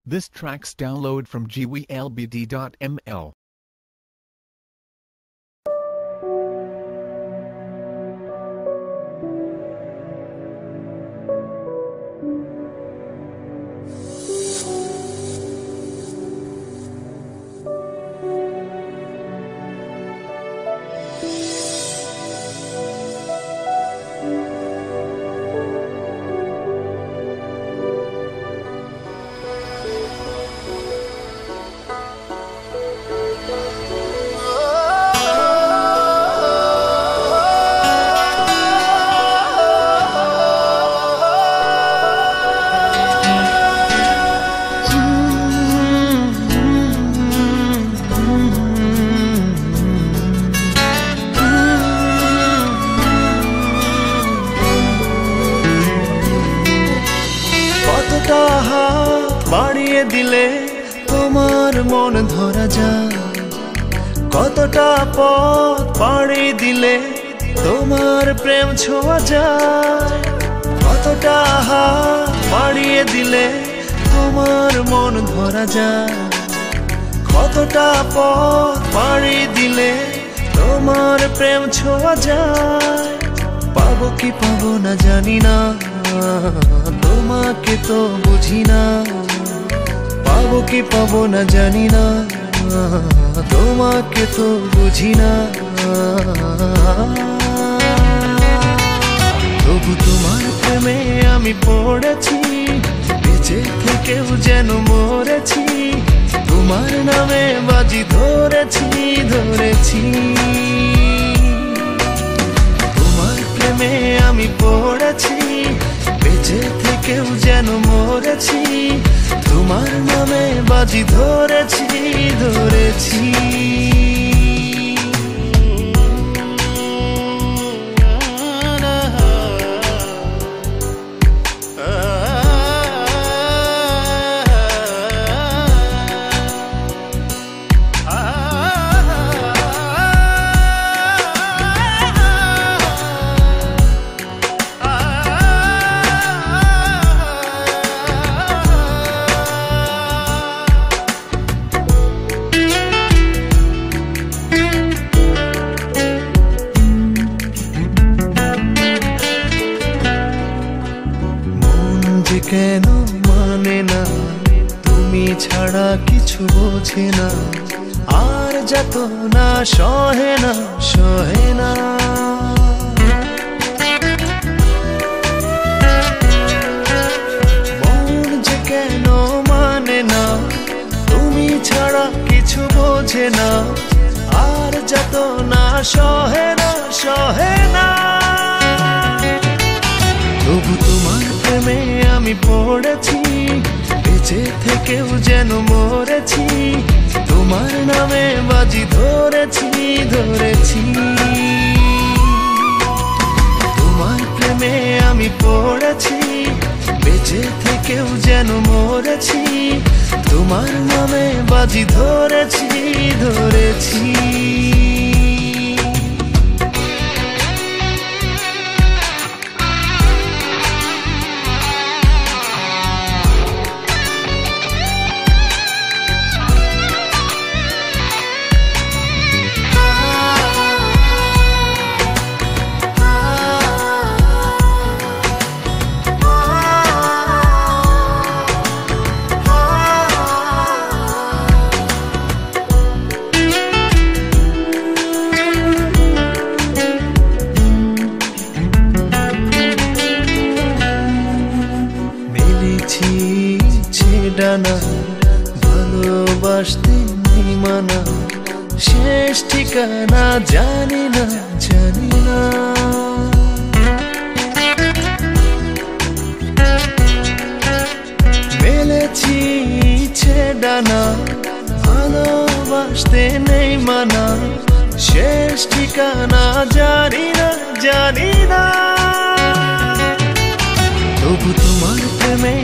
This track's download from gwlbd.ml. বাড়িয়ে দিলে তোমার মন ধরা যায়, কতটা পথ পাড়ি দিলে তোমার প্রেম ছোঁয়া যায়, কতটা হাত বাড়িয়ে দিলে তোমার মন ধরা যায়, কতটা পথ পাড়ি দিলে তোমার প্রেম ছোঁয়া যায়। পাবো কি পাবো না জানি না, তোমাকে তো বুঝি না, পাবো কি পাবো না জানি না, তোমাকে তো বুঝি না। তবু তোমার প্রেমে আমি পড়েছি, বেঁচে থেকেও যেন মরেছি, তোমার নামে বাজি ধরেছি ধরেছি। তোমার প্রেমে আমি পড়েছি, বেঁচে থেকেও যেন মরেছি, তোমার নামে বাজি ধরেছি ধরেছি। কেন মানে না, তুমি ছাড়া কিছু বোঝে না, আর যত না সহে না সহে না। মন যে কেন মানে না, তুমি ছাড়া কিছু বোঝে না, আর যত না সহে না সহে না। তবু তোমার প্রেমে আমি পড়েছি, বেঁচে থেকেও যেন মরেছি, তোমার নামে বাজি ধরেছি ধরেছি। তোমার প্রেমে আমি পড়েছি, বেঁচে থেকেও যেন মরেছি, তোমার নামে বাজি ধরেছি ধরেছি। ডানা ভালোবাসতে নেই মানা, শেষ ঠিকানা জানি না জানি না। মেলেছি ইচ্ছে ডানা ভালোবাসতে নেই মানা, শেষ ঠিকানা জানি না জানি না। তবু তোমার প্রেমে